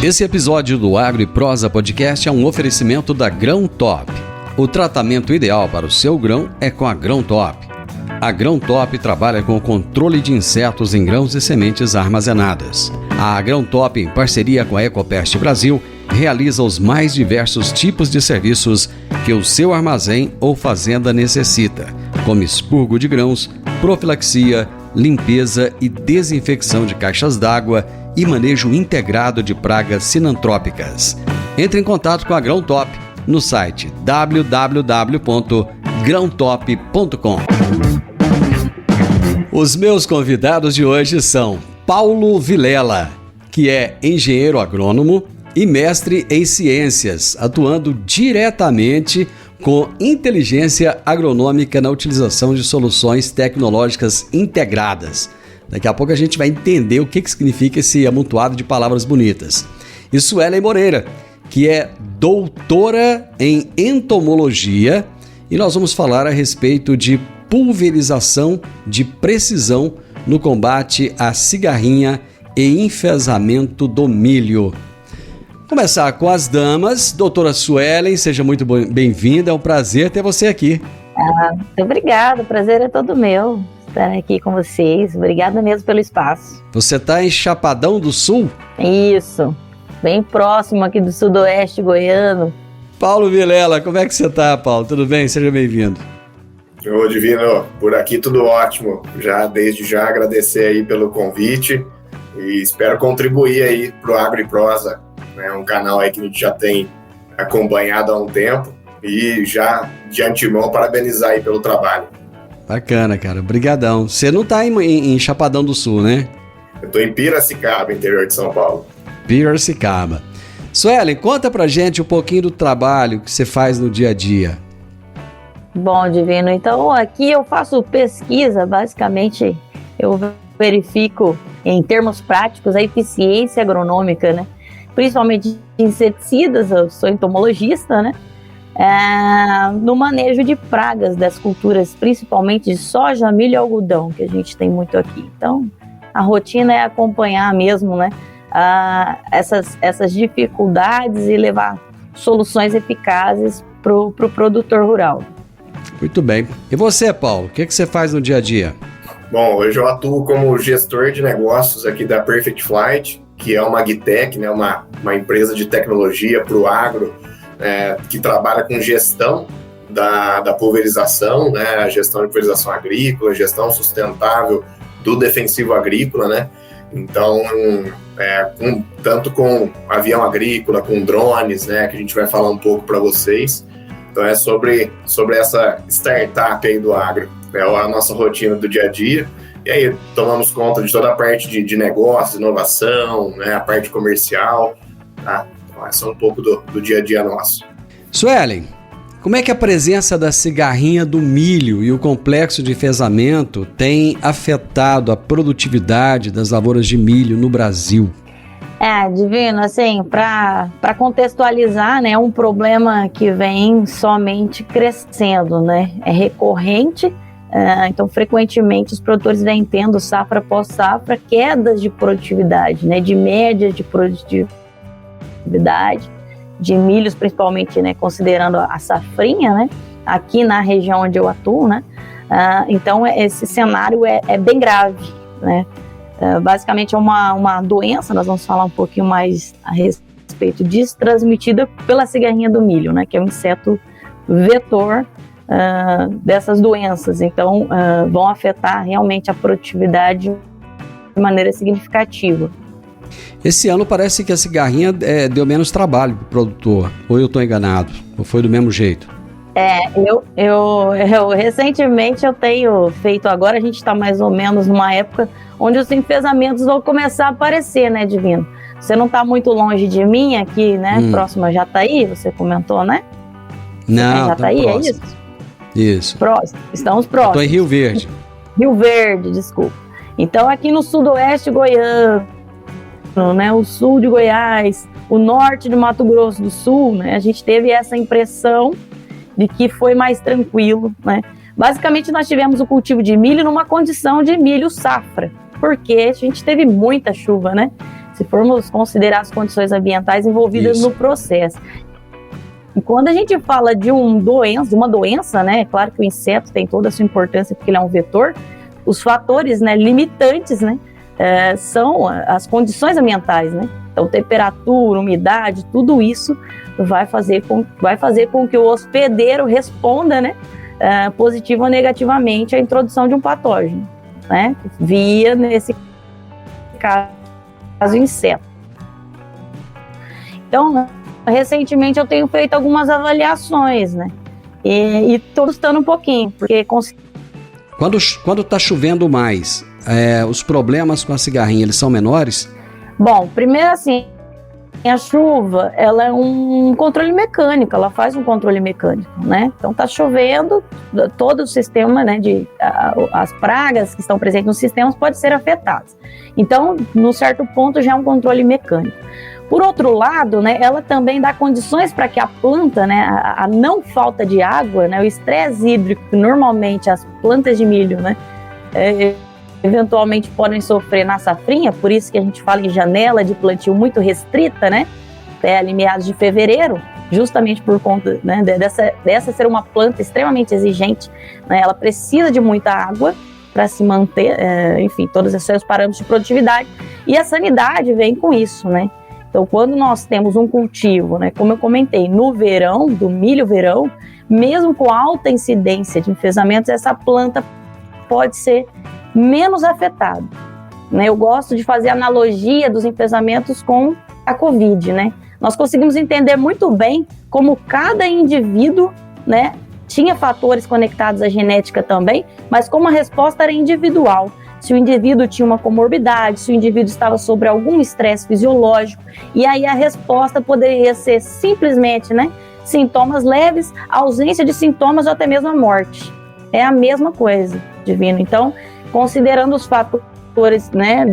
Esse episódio do Agro e Prosa Podcast é um oferecimento da Grão Top. O tratamento ideal para o seu grão é com a Grão Top. A Grão Top trabalha com o controle de insetos em grãos e sementes armazenadas. A Grão Top, em parceria com a Ecopest Brasil, realiza os mais diversos tipos de serviços que o seu armazém ou fazenda necessita, como expurgo de grãos, profilaxia, limpeza e desinfecção de caixas d'água e manejo integrado de pragas sinantrópicas. Entre em contato com a Grão Top no site www.grãotop.com. Os meus convidados de hoje são Paulo Vilela, que é engenheiro agrônomo e mestre em ciências, atuando diretamente com inteligência agronômica na utilização de soluções tecnológicas integradas. Daqui a pouco a gente vai entender o que significa esse amontoado de palavras bonitas. E Suelen Moreira, que é doutora em entomologia, e nós vamos falar a respeito de pulverização de precisão no combate à cigarrinha e enfesamento do milho. Começar com as damas. Doutora Suelen, seja muito bem-vinda, é um prazer ter você aqui. Muito obrigada, o prazer é todo meu estar aqui com vocês. Obrigada mesmo pelo espaço. Você está em Chapadão do Sul? Isso, bem próximo aqui do sudoeste goiano. Paulo Vilela, como é que você está, Paulo? Tudo bem? Seja bem-vindo. Ô Divino, por aqui tudo ótimo. Desde já agradecer aí pelo convite e espero contribuir aí pro Agro e Prosa. É um canal aí que a gente já tem acompanhado há um tempo e já de antemão parabenizar aí pelo trabalho. Bacana, cara. Obrigadão. Você não tá em Chapadão do Sul, né? Eu tô em Piracicaba, interior de São Paulo. Piracicaba. Suelen, conta pra gente um pouquinho do trabalho que você faz no dia a dia. Bom, Divino, então aqui eu faço pesquisa, basicamente eu verifico em termos práticos a eficiência agronômica, né? Principalmente de inseticidas, eu sou entomologista, né? No manejo de pragas das culturas, principalmente de soja, milho e algodão, que a gente tem muito aqui. Então, a rotina é acompanhar mesmo, né? Essas dificuldades e levar soluções eficazes para o produtor rural. Muito bem. E você, Paulo, o que você faz no dia a dia? Bom, hoje eu atuo como gestor de negócios aqui da Perfect Flight, que é uma agtech, né, uma empresa de tecnologia para o agro, que trabalha com gestão da pulverização, né, a gestão de pulverização agrícola, gestão sustentável do defensivo agrícola, né? Então, tanto com avião agrícola, com drones, né, que a gente vai falar um pouco para vocês. Então é sobre essa startup aí do agro, é a nossa rotina do dia a dia. E aí tomamos conta de toda a parte de negócios, inovação, né, a parte comercial, tá? Então esse é um pouco do dia a dia nosso. Suelen, como é que a presença da cigarrinha do milho e o complexo de enfesamento tem afetado a produtividade das lavouras de milho no Brasil? Divino, assim, para contextualizar, né, é um problema que vem somente crescendo, né, é recorrente, então frequentemente os produtores vêm tendo safra após safra quedas de produtividade, né, de média de produtividade, de milhos principalmente, né, considerando a safrinha, né, aqui na região onde eu atuo, né, então esse cenário é bem grave, né. Basicamente é uma doença, nós vamos falar um pouquinho mais a respeito disso, transmitida pela cigarrinha do milho, né, que é um inseto vetor dessas doenças. Então vão afetar realmente a produtividade de maneira significativa. Esse ano parece que a cigarrinha deu menos trabalho para o produtor, ou eu estou enganado, ou foi do mesmo jeito? Eu recentemente eu tenho feito, agora a gente está mais ou menos numa época onde os enfesamentos vão começar a aparecer, né, Divino? Você não está muito longe de mim aqui, né? Próximo a Jataí, você comentou, né? Não, Jataí, é isso? Isso. Próximo, estamos próximos. Estou em Rio Verde. Rio Verde, desculpa. Então aqui no sudoeste goiano, né, o sul de Goiás, o norte de Mato Grosso do Sul, né, a gente teve essa impressão de que foi mais tranquilo, né? Basicamente nós tivemos o cultivo de milho numa condição de milho safra, porque a gente teve muita chuva, né? se formos considerar as condições ambientais envolvidas no processo. E quando a gente fala de uma doença, né, é claro que o inseto tem toda a sua importância porque ele é um vetor, os fatores, né, limitantes, né, são as condições ambientais, né? Então, temperatura, umidade, tudo isso vai fazer com que o hospedeiro responda, né, positivo ou negativamente à introdução de um patógeno, né, via, nesse caso, inseto. Então, recentemente eu tenho feito algumas avaliações, né, e estou gostando um pouquinho, porque... Quando está chovendo mais, os problemas com a cigarrinha, eles são menores? Bom, primeiro assim, a chuva, ela é um controle mecânico, ela faz um controle mecânico, né? Então tá chovendo, todo o sistema, né, as pragas que estão presentes nos sistemas podem ser afetadas. Então, num certo ponto, já é um controle mecânico. Por outro lado, né, ela também dá condições para que a planta, né, a não falta de água, né, o estresse hídrico que normalmente as plantas de milho, né, eventualmente podem sofrer na safrinha, por isso que a gente fala em janela de plantio muito restrita, né, até ali meados de fevereiro, justamente por conta, né, dessa ser uma planta extremamente exigente, né, ela precisa de muita água para se manter, enfim, todos os seus parâmetros de produtividade, e a sanidade vem com isso, né. Então, quando nós temos um cultivo, né, como eu comentei, no verão, do milho verão, mesmo com alta incidência de enfesamentos, essa planta pode ser menos afetada, né? Eu gosto de fazer analogia dos enfesamentos com a Covid, né? Nós conseguimos entender muito bem como cada indivíduo, né, tinha fatores conectados à genética também, mas como a resposta era individual. Se o indivíduo tinha uma comorbidade, se o indivíduo estava sob algum estresse fisiológico, e aí a resposta poderia ser simplesmente, né, sintomas leves, ausência de sintomas ou até mesmo a morte. É a mesma coisa, Divino. Então, considerando os fatores, né,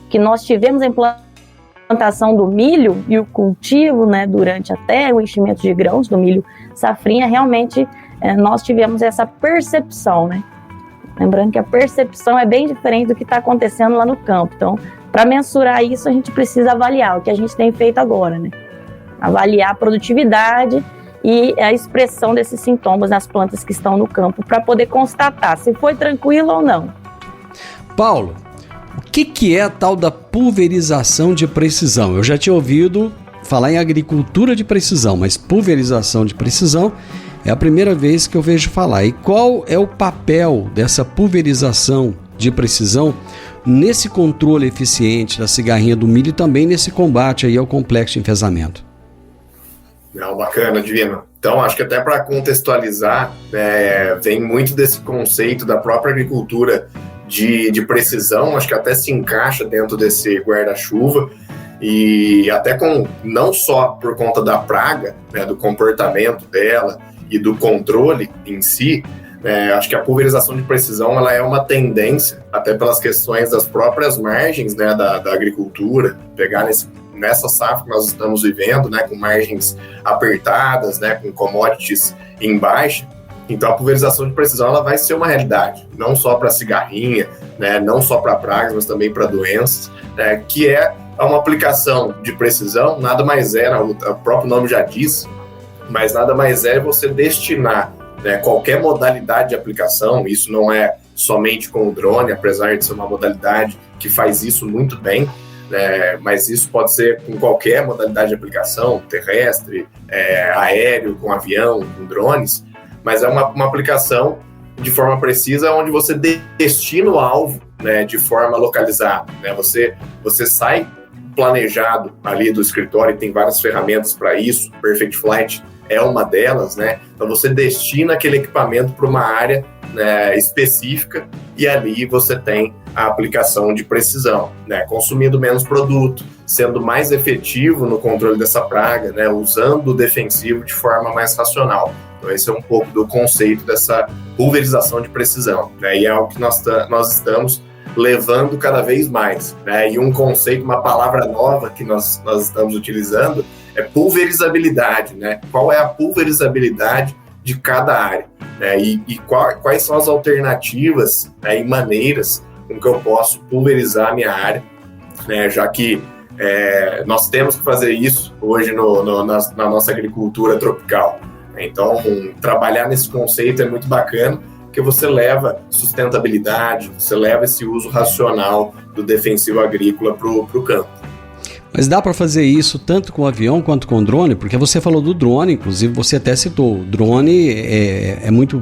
que nós tivemos a implantação do milho e o cultivo, né, durante até o enchimento de grãos do milho safrinha, realmente nós tivemos essa percepção, né? Lembrando que a percepção é bem diferente do que está acontecendo lá no campo. Então, para mensurar isso, a gente precisa avaliar o que a gente tem feito agora, né? Avaliar a produtividade e a expressão desses sintomas nas plantas que estão no campo para poder constatar se foi tranquilo ou não. Paulo, o que é a tal da pulverização de precisão? Eu já tinha ouvido falar em agricultura de precisão, mas pulverização de precisão é a primeira vez que eu vejo falar. E qual é o papel dessa pulverização de precisão nesse controle eficiente da cigarrinha do milho e também nesse combate aí ao complexo de enfesamento? Não, bacana, Divino. Então, acho que até para contextualizar, vem muito desse conceito da própria agricultura de precisão, acho que até se encaixa dentro desse guarda-chuva, e até não só por conta da praga, né, do comportamento dela e do controle em si, acho que a pulverização de precisão ela é uma tendência, até pelas questões das próprias margens, né, da agricultura, pegar nessa safra que nós estamos vivendo, né, com margens apertadas, né, com commodities em baixa. Então, a pulverização de precisão ela vai ser uma realidade, não só para cigarrinha, né, não só para pragas, mas também para doenças, né, que é uma aplicação de precisão, nada mais o próprio nome já diz, mas nada mais é você destinar, né, qualquer modalidade de aplicação. Isso não é somente com o drone, apesar de ser uma modalidade que faz isso muito bem, mas isso pode ser com qualquer modalidade de aplicação, terrestre, aéreo, com avião, com drones, mas é uma aplicação de forma precisa onde você destina o alvo, né, de forma localizada, né? Você sai planejado ali do escritório e tem várias ferramentas para isso, Perfect Flight é uma delas, né? Então você destina aquele equipamento para uma área, né, específica e ali você tem a aplicação de precisão, né? Consumindo menos produto, sendo mais efetivo no controle dessa praga, né? Usando o defensivo de forma mais racional. Então esse é um pouco do conceito dessa pulverização de precisão, né? E é algo que nós estamos levando cada vez mais, né? E um conceito, uma palavra nova que nós estamos utilizando é pulverizabilidade, né? Qual é a pulverizabilidade de cada área, né? E quais são as alternativas, né, e maneiras com que eu posso pulverizar a minha área né, já que nós temos que fazer isso hoje na nossa agricultura tropical. Então, trabalhar nesse conceito é muito bacana, porque você leva sustentabilidade, você leva esse uso racional do defensivo agrícola para o campo. Mas dá para fazer isso tanto com avião quanto com drone? Porque você falou do drone, inclusive você até citou. O drone é muito...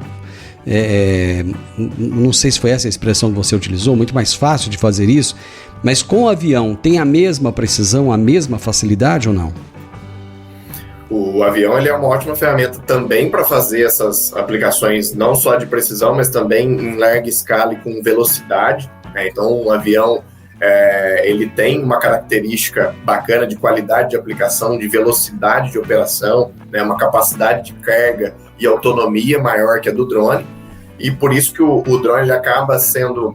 não sei se foi essa a expressão que você utilizou, muito mais fácil de fazer isso, mas com o avião tem a mesma precisão, a mesma facilidade ou não? O avião ele é uma ótima ferramenta também para fazer essas aplicações não só de precisão, mas também em larga escala e com velocidade, né? Então o avião ele tem uma característica bacana de qualidade de aplicação, de velocidade de operação, né? Uma capacidade de carga e autonomia maior que a do drone, e por isso que o drone ele acaba sendo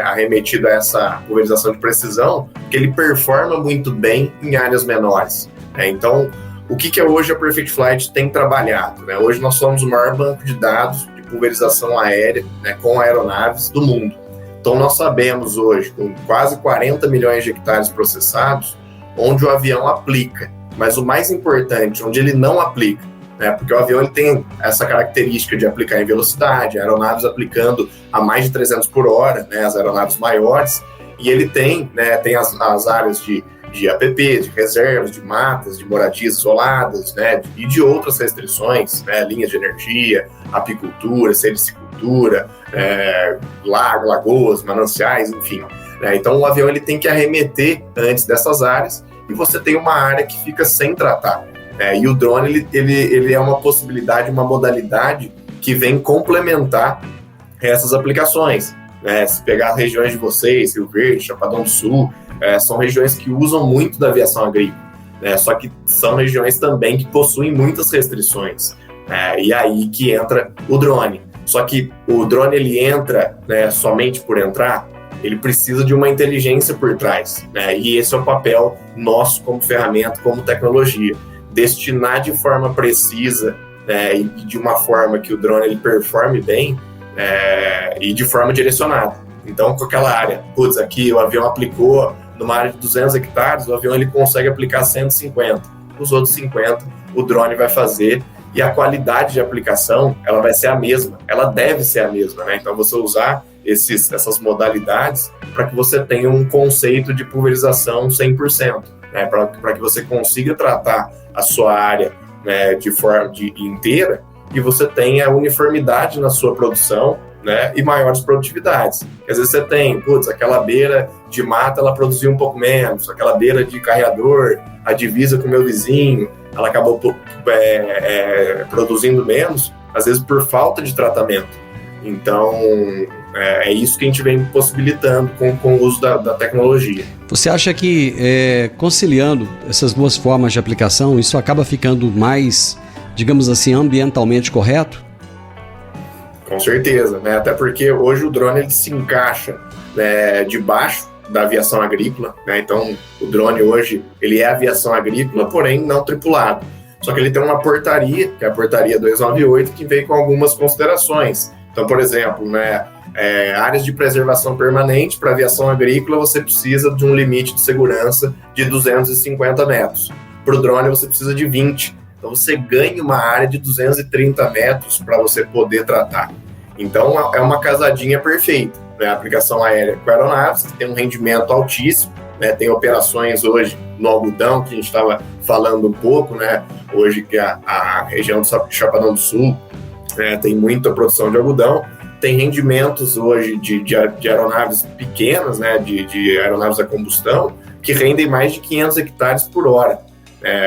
arremetido a essa pulverização de precisão, que ele performa muito bem em áreas menores, né? Então, o que hoje a Perfect Flight tem trabalhado, né? Hoje nós somos o maior banco de dados de pulverização aérea, né, com aeronaves do mundo. Então nós sabemos hoje, com quase 40 milhões de hectares processados, onde o avião aplica, mas o mais importante, onde ele não aplica, né? Porque o avião ele tem essa característica de aplicar em velocidade, aeronaves aplicando a mais de 300 por hora, né, as aeronaves maiores, e ele tem, né, tem as áreas de APP, de reservas, de matas, de moradias isoladas, né, e de outras restrições, né, linhas de energia, apicultura, sericicultura, lagoas, mananciais, enfim, né. Então o avião ele tem que arremeter antes dessas áreas e você tem uma área que fica sem tratar, né, e o drone ele é uma possibilidade, uma modalidade que vem complementar essas aplicações, né. Se pegar as regiões de vocês, Rio Verde, Chapadão do Sul, são regiões que usam muito da aviação agrícola, né? Só que são regiões também que possuem muitas restrições, e aí que entra o drone. Só que o drone ele entra, né, somente por entrar, ele precisa de uma inteligência por trás, né? E esse é o papel nosso como ferramenta, como tecnologia, destinar de forma precisa, né, e de uma forma que o drone ele performe bem, e de forma direcionada. Então, com aquela área, aqui o avião aplicou numa área de 200 hectares, o avião ele consegue aplicar 150. Os outros 50, o drone vai fazer, e a qualidade de aplicação, ela vai ser a mesma, ela deve ser a mesma, né? Então, você usar essas modalidades para que você tenha um conceito de pulverização 100%, né? Para que você consiga tratar a sua área, né, de forma inteira, e você tenha uniformidade na sua produção, né, e maiores produtividades. Às vezes você tem, aquela beira de mata, ela produziu um pouco menos, aquela beira de carreador, a divisa com o meu vizinho, ela acabou produzindo menos, às vezes por falta de tratamento. Então, é isso que a gente vem possibilitando com o uso da tecnologia. Você acha que, conciliando essas duas formas de aplicação, isso acaba ficando mais, digamos assim, ambientalmente correto? Com certeza, né? Até porque hoje o drone ele se encaixa, né, debaixo da aviação agrícola, né? Então o drone hoje ele é aviação agrícola, porém não tripulado. Só que ele tem uma portaria, que é a portaria 298, que vem com algumas considerações. Então, por exemplo, né, áreas de preservação permanente para aviação agrícola você precisa de um limite de segurança de 250 metros. Para o drone você precisa de 20. Então você ganha uma área de 230 metros para você poder tratar. Então é uma casadinha perfeita, né? A aplicação aérea com aeronaves, que tem um rendimento altíssimo, né? Tem operações hoje no algodão, que a gente estava falando um pouco, né? Hoje que a região do Chapadão do Sul, né, tem muita produção de algodão, tem rendimentos hoje de aeronaves pequenas, né? de aeronaves a combustão, que rendem mais de 500 hectares por hora.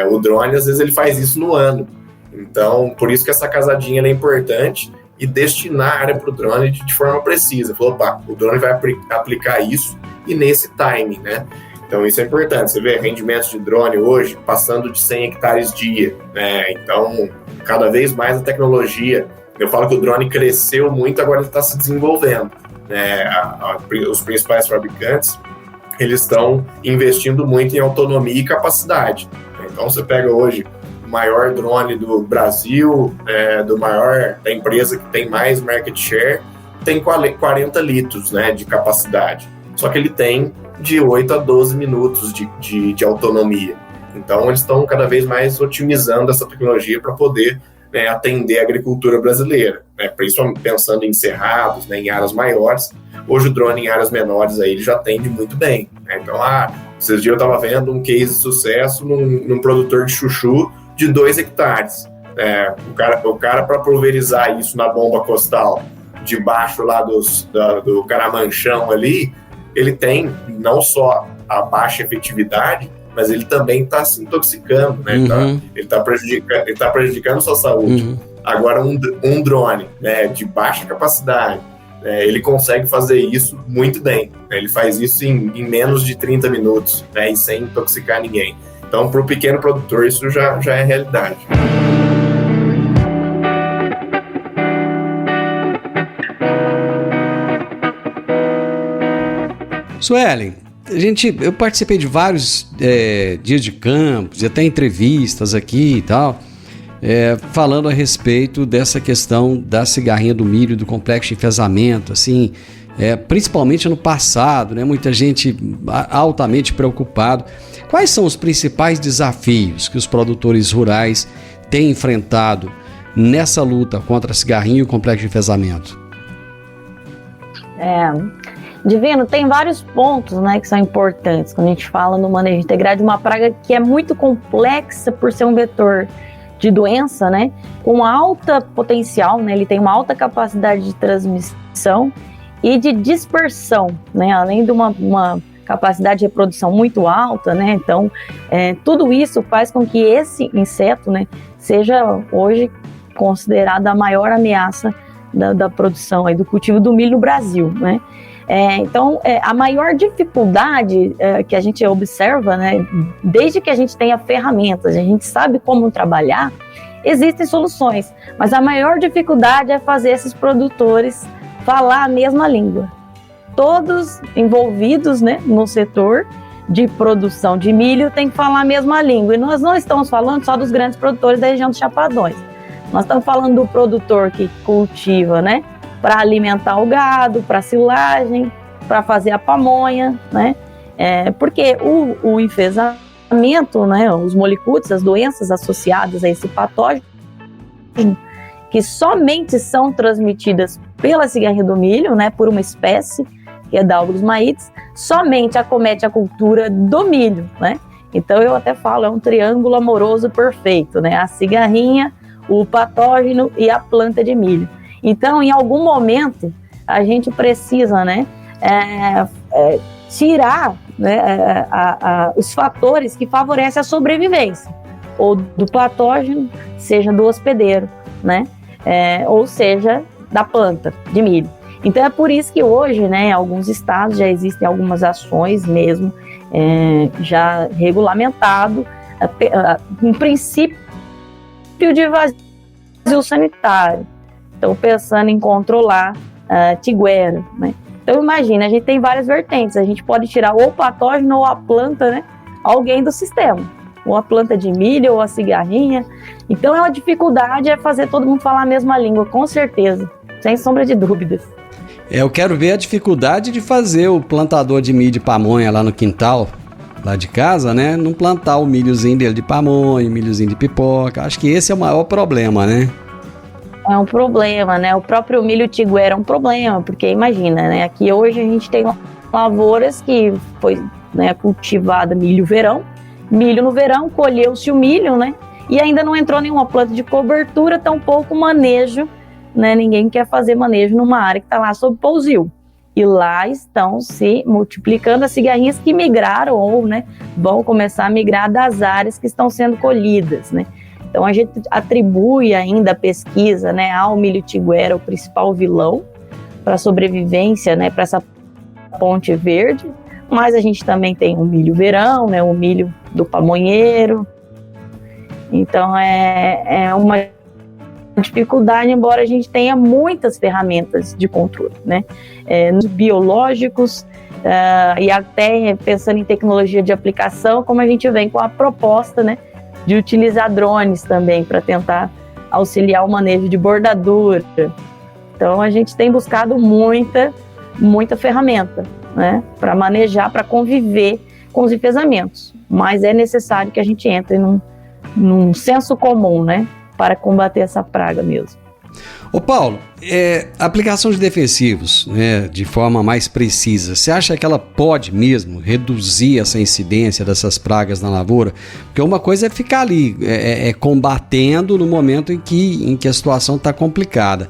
O drone, às vezes, ele faz isso no ano. Então, por isso que essa casadinha é importante, e destinar a área para o drone de forma precisa. Falou, o drone vai aplicar isso e nesse timing, né? Então, isso é importante. Você vê rendimentos de drone hoje passando de 100 hectares dia, né? Então, cada vez mais a tecnologia, eu falo que o drone cresceu muito, agora ele está se desenvolvendo, né? Os principais fabricantes, eles estão investindo muito em autonomia e capacidade. Então, você pega hoje o maior drone do Brasil, da empresa que tem mais market share, tem 40 litros, né, de capacidade. Só que ele tem de 8 a 12 minutos de autonomia. Então, eles estão cada vez mais otimizando essa tecnologia para poder, né, atender a agricultura brasileira, né, principalmente pensando em cerrados, né, em áreas maiores. Hoje o drone em áreas menores aí, ele já atende muito bem, né? Então, esses dias eu estava vendo um case de sucesso num produtor de chuchu de 2 hectares. O cara para pulverizar isso na bomba costal, debaixo lá do caramanchão ali, ele tem não só a baixa efetividade, mas ele também está se intoxicando, né? Ele está prejudicando a sua saúde. Agora, um drone, né, de baixa capacidade, ele consegue fazer isso muito bem, né? Ele faz isso em menos de 30 minutos, né, e sem intoxicar ninguém. Então, para o pequeno produtor, isso já é realidade. Suelen, eu participei de vários dias de campos e até entrevistas aqui e tal, falando a respeito dessa questão da cigarrinha do milho, do complexo de enfesamento, assim, principalmente no passado, né? Muita gente altamente preocupado. Quais são os principais desafios que os produtores rurais têm enfrentado nessa luta contra a cigarrinha e o complexo de enfesamento? Divino, tem vários pontos, né, que são importantes quando a gente fala no manejo integrado de uma praga que é muito complexa por ser um vetor de doença, né, com alta potencial, né, ele tem uma alta capacidade de transmissão e de dispersão, né, além de uma capacidade de reprodução muito alta, né, então tudo isso faz com que esse inseto, né, seja hoje considerado a maior ameaça da produção aí, do cultivo do milho no Brasil, né. Então, a maior dificuldade que a gente observa, né, desde que a gente tenha ferramentas, a gente sabe como trabalhar, existem soluções, mas a maior dificuldade é fazer esses produtores falar a mesma língua. Todos envolvidos, né, no setor de produção de milho têm que falar a mesma língua, e nós não estamos falando só dos grandes produtores da região dos Chapadões, nós estamos falando do produtor que cultiva, né, para alimentar o gado, para silagem, para fazer a pamonha, né? Porque o enfesamento, né, os molicutes, as doenças associadas a esse patógeno, que somente são transmitidas pela cigarrinha do milho, né, por uma espécie, que é Dauglus maites, somente acomete a cultura do milho, né? Então eu até falo, é um triângulo amoroso perfeito, né? A cigarrinha, o patógeno e a planta de milho. Então, em algum momento, a gente precisa, né, tirar, né, os fatores que favorecem a sobrevivência, ou do patógeno, seja do hospedeiro, né, ou seja, da planta de milho. Então, é por isso que hoje, né, em alguns estados já existem algumas ações mesmo, já regulamentado, um princípio de vazio sanitário. Estão pensando em controlar tiguera, né? Então imagina, a gente tem várias vertentes, a gente pode tirar ou o patógeno ou a planta, né? Alguém do sistema, ou a planta de milho ou a cigarrinha. Então a dificuldade é fazer todo mundo falar a mesma língua, com certeza, sem sombra de dúvidas. Eu quero ver a dificuldade de fazer o plantador de milho de pamonha lá no quintal, lá de casa, né? Não plantar o milhozinho dele de pamonha, o milhozinho de pipoca. Acho que esse é o maior problema, né? É um problema, né? O próprio milho tiguera é um problema, porque imagina, né? Aqui hoje a gente tem lavouras que foi, né, cultivada milho no verão, colheu-se o milho, né? E ainda não entrou nenhuma planta de cobertura, tampouco manejo, né? Ninguém quer fazer manejo numa área que está lá sob pousio. E lá estão se multiplicando as cigarrinhas que migraram ou, né, vão começar a migrar das áreas que estão sendo colhidas, né? Então a gente atribui ainda a pesquisa, né, ao milho tiguera, o principal vilão para a sobrevivência, né, para essa ponte verde, mas a gente também tem o milho verão, né, o milho do pamonheiro. Então é uma dificuldade, embora a gente tenha muitas ferramentas de controle, né, nos biológicos, e até pensando em tecnologia de aplicação, como a gente vem com a proposta, né, de utilizar drones também para tentar auxiliar o manejo de bordadura. Então a gente tem buscado muita ferramenta, né, para manejar, para conviver com os enfesamentos. Mas é necessário que a gente entre num senso comum, né, para combater essa praga mesmo. Ô Paulo, aplicação de defensivos, né, de forma mais precisa, você acha que ela pode mesmo reduzir essa incidência dessas pragas na lavoura? Porque uma coisa é ficar ali combatendo no momento em que a situação está complicada,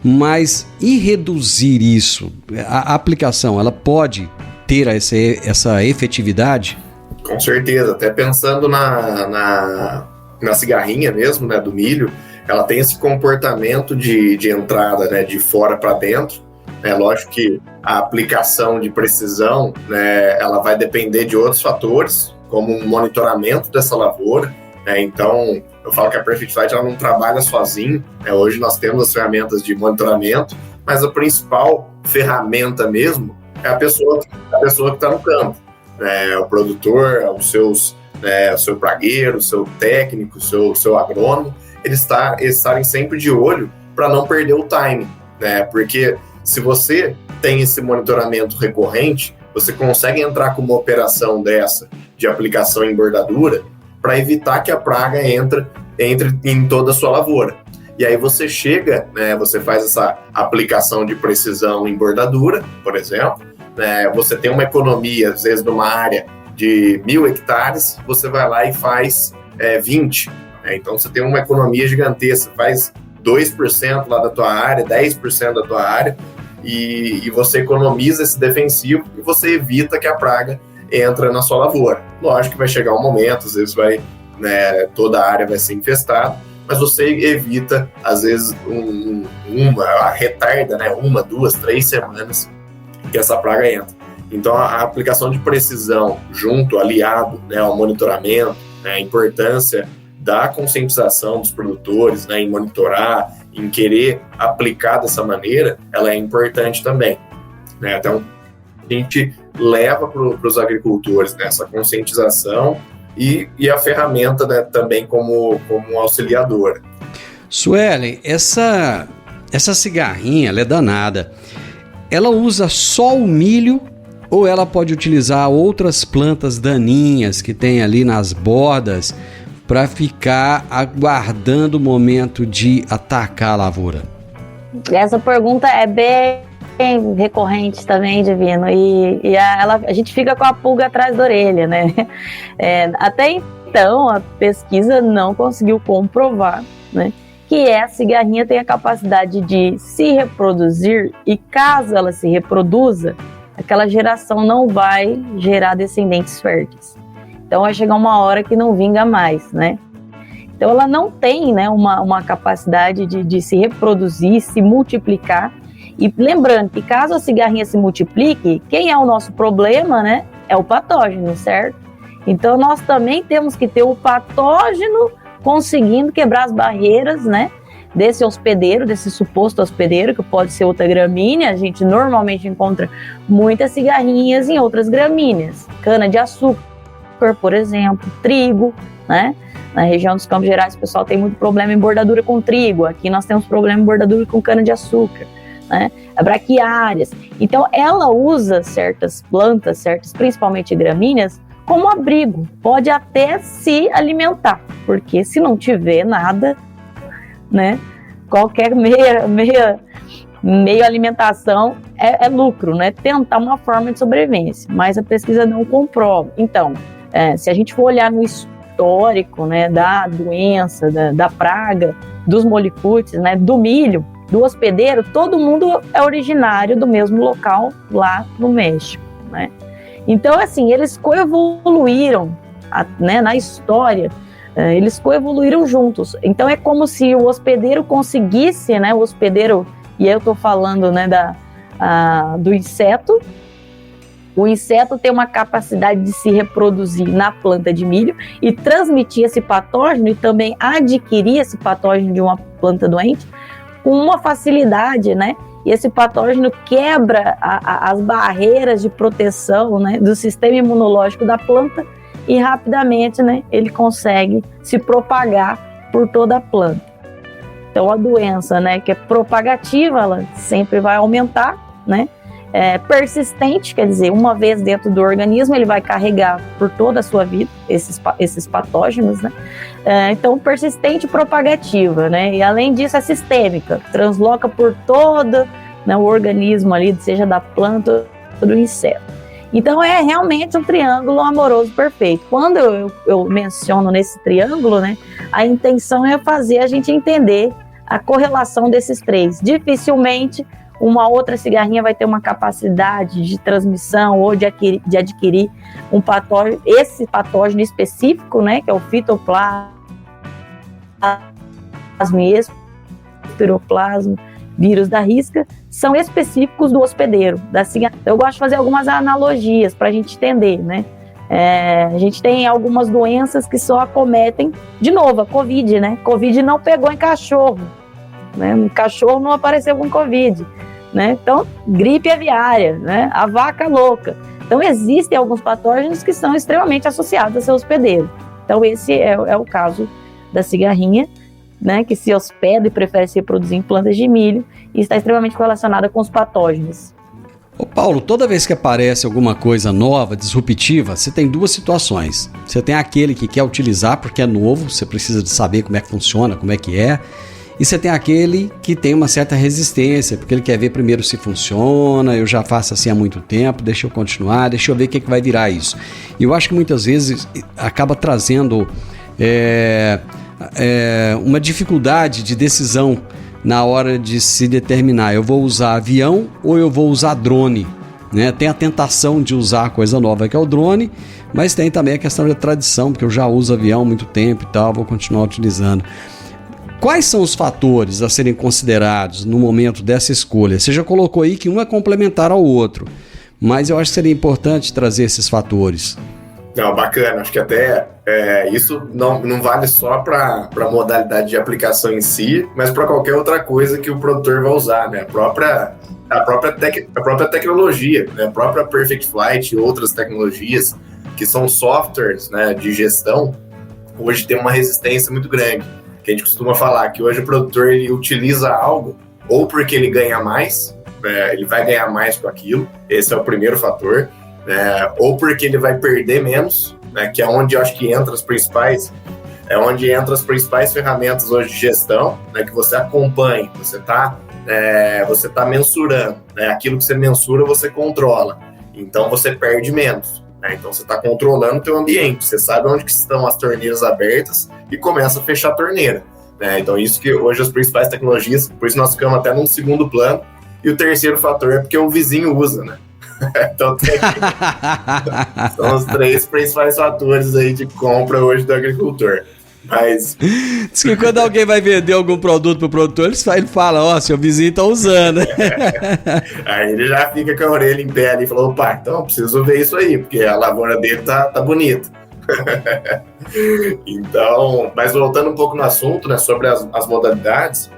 mas e reduzir isso? A aplicação, ela pode ter essa efetividade? Com certeza, até pensando na cigarrinha mesmo, né, do milho, ela tem esse comportamento de entrada, né, de fora para dentro. É lógico que a aplicação de precisão, né, ela vai depender de outros fatores, como um monitoramento dessa lavoura. Né? Então, eu falo que a Perfect Flight ela não trabalha sozinho. Né? Hoje nós temos as ferramentas de monitoramento, mas a principal ferramenta mesmo é a pessoa que está no campo. Né? O produtor, o seu pragueiro, o seu técnico, o seu agrônomo, eles estarem sempre de olho para não perder o time, né? Porque se você tem esse monitoramento recorrente, você consegue entrar com uma operação dessa de aplicação em bordadura para evitar que a praga entre em toda a sua lavoura. E aí você chega, né, você faz essa aplicação de precisão em bordadura, por exemplo, né, você tem uma economia, às vezes, numa área de 1.000 hectares, você vai lá e faz 20. Então você tem uma economia gigantesca, faz 2% lá da tua área, 10% da tua área, e você economiza esse defensivo e você evita que a praga entre na sua lavoura. Lógico que vai chegar um momento, às vezes toda a área vai ser infestada, mas você evita, às vezes, retarda, né, 1, 2, 3 semanas que essa praga entra. Então a aplicação de precisão junto, aliado, né, ao monitoramento, né, a importância da conscientização dos produtores, né, em monitorar, em querer aplicar dessa maneira, ela é importante também. Né? Então, a gente leva para os agricultores, né, essa conscientização e a ferramenta, né, também como auxiliadora. Suelen, essa cigarrinha, ela é danada. Ela usa só o milho ou ela pode utilizar outras plantas daninhas que tem ali nas bordas para ficar aguardando o momento de atacar a lavoura? Essa pergunta é bem recorrente também, Divino, e a gente fica com a pulga atrás da orelha, né? Até então, a pesquisa não conseguiu comprovar, né, que a cigarrinha tem a capacidade de se reproduzir e, caso ela se reproduza, aquela geração não vai gerar descendentes férteis. Então vai chegar uma hora que não vinga mais, né? Então ela não tem, né, uma capacidade de se reproduzir, se multiplicar. E lembrando que caso a cigarrinha se multiplique, quem é o nosso problema, né? É o patógeno, certo? Então nós também temos que ter o patógeno conseguindo quebrar as barreiras, né, desse hospedeiro, desse suposto hospedeiro, que pode ser outra gramínea. A gente normalmente encontra muitas cigarrinhas em outras gramíneas. Cana-de-açúcar, por exemplo, trigo, né? Na região dos Campos Gerais, o pessoal tem muito problema em bordadura com trigo. Aqui nós temos problema em bordadura com cana-de-açúcar, né? Braquiárias. Então, ela usa certas plantas, principalmente gramíneas, como abrigo. Pode até se alimentar, porque se não tiver nada, né? Qualquer meio alimentação é lucro, né? Tentar uma forma de sobrevivência, mas a pesquisa não comprova. Então, se a gente for olhar no histórico, né, da doença, da praga, dos molicutes, né, do milho, do hospedeiro, todo mundo é originário do mesmo local lá no México, né? Então, assim, eles coevoluíram, né, na história, eles coevoluíram juntos. Então, é como se o hospedeiro conseguisse, né, o hospedeiro, e aí eu estou falando, né, do inseto. O inseto tem uma capacidade de se reproduzir na planta de milho e transmitir esse patógeno e também adquirir esse patógeno de uma planta doente com uma facilidade, né? E esse patógeno quebra as barreiras de proteção, né, do sistema imunológico da planta e rapidamente, né, ele consegue se propagar por toda a planta. Então a doença, né, que é propagativa, ela sempre vai aumentar, né? persistente, quer dizer, uma vez dentro do organismo, ele vai carregar por toda a sua vida esses patógenos, né? Então, persistente e propagativa, né? E além disso, é sistêmica, transloca por todo, né, o organismo ali, seja da planta ou do inseto. Então, é realmente um triângulo amoroso perfeito. Quando eu menciono nesse triângulo, né, a intenção é fazer a gente entender a correlação desses três. Dificilmente uma outra cigarrinha vai ter uma capacidade de transmissão ou de adquirir um patógeno, esse patógeno específico, né, que é o fitoplasma, espiroplasma, vírus da risca, são específicos do hospedeiro, da cigarrinha. Eu gosto de fazer algumas analogias para a gente entender, né? A gente tem algumas doenças que só acometem, de novo, a Covid, né? Covid não pegou em cachorro, né? No cachorro não apareceu com Covid, né? Então, gripe aviária, né? A vaca louca. Então, existem alguns patógenos que são extremamente associados a seu hospedeiro. Então, esse é o caso da cigarrinha, né? Que se hospeda e prefere se reproduzir em plantas de milho e está extremamente relacionada com os patógenos. Ô Paulo, toda vez que aparece alguma coisa nova, disruptiva, você tem duas situações. Você tem aquele que quer utilizar porque é novo, você precisa de saber como é que funciona, como é que é. E você tem aquele que tem uma certa resistência, porque ele quer ver primeiro se funciona, eu já faço assim há muito tempo, deixa eu continuar, deixa eu ver o que vai virar isso. E eu acho que muitas vezes acaba trazendo uma dificuldade de decisão na hora de se determinar, eu vou usar avião ou eu vou usar drone, né? Tem a tentação de usar a coisa nova que é o drone, mas tem também a questão da tradição, porque eu já uso avião há muito tempo e tal, vou continuar utilizando. Quais são os fatores a serem considerados no momento dessa escolha? Você já colocou aí que um é complementar ao outro, mas eu acho que seria importante trazer esses fatores. Não, bacana, acho que até isso não vale só para a modalidade de aplicação em si, mas para qualquer outra coisa que o produtor vai usar, né? A própria tecnologia, né? A própria Perfect Flight e outras tecnologias que são softwares, né, de gestão, hoje tem uma resistência muito grande. Que a gente costuma falar que hoje o produtor ele utiliza algo ou porque ele ganha mais, ele vai ganhar mais com aquilo, esse é o primeiro fator, ou porque ele vai perder menos, né, que é onde eu acho que entra as principais ferramentas hoje de gestão, né, que você acompanha, você tá mensurando, né, aquilo que você mensura você controla, então você perde menos, né, então você está controlando o teu ambiente, você sabe onde que estão as torneiras abertas e começa a fechar a torneira, né, então isso que hoje as principais tecnologias, por isso nós ficamos até num segundo plano, e o terceiro fator é porque o vizinho usa, né. Então são os três principais fatores aí de compra hoje do agricultor. Mas diz que quando alguém vai vender algum produto pro produtor, ele fala, seu vizinho tá usando. Aí ele já fica com a orelha em pé ali e falou, opa, então preciso ver isso aí, porque a lavoura dele tá bonita. Então, mas voltando um pouco no assunto, né, sobre as modalidades,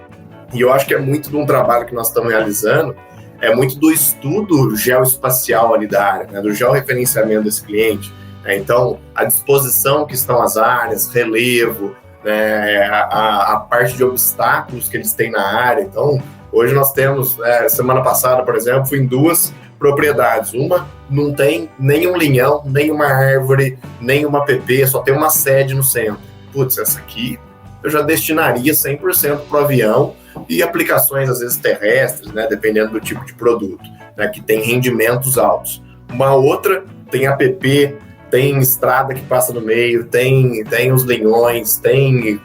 e eu acho que é muito de um trabalho que nós estamos realizando, é muito do estudo geoespacial ali da área, né, do georreferenciamento desse cliente. Né, então, a disposição que estão as áreas, relevo, né, a parte de obstáculos que eles têm na área. Então, hoje nós temos, semana passada, por exemplo, fui em 2 propriedades. Uma não tem nenhum linhão, nenhuma árvore, nenhuma PP, só tem uma sede no centro. Putz, essa aqui eu já destinaria 100% para o avião e aplicações, às vezes, terrestres, né, dependendo do tipo de produto, né, que tem rendimentos altos. Uma outra tem APP, tem estrada que passa no meio, tem os linhões, tem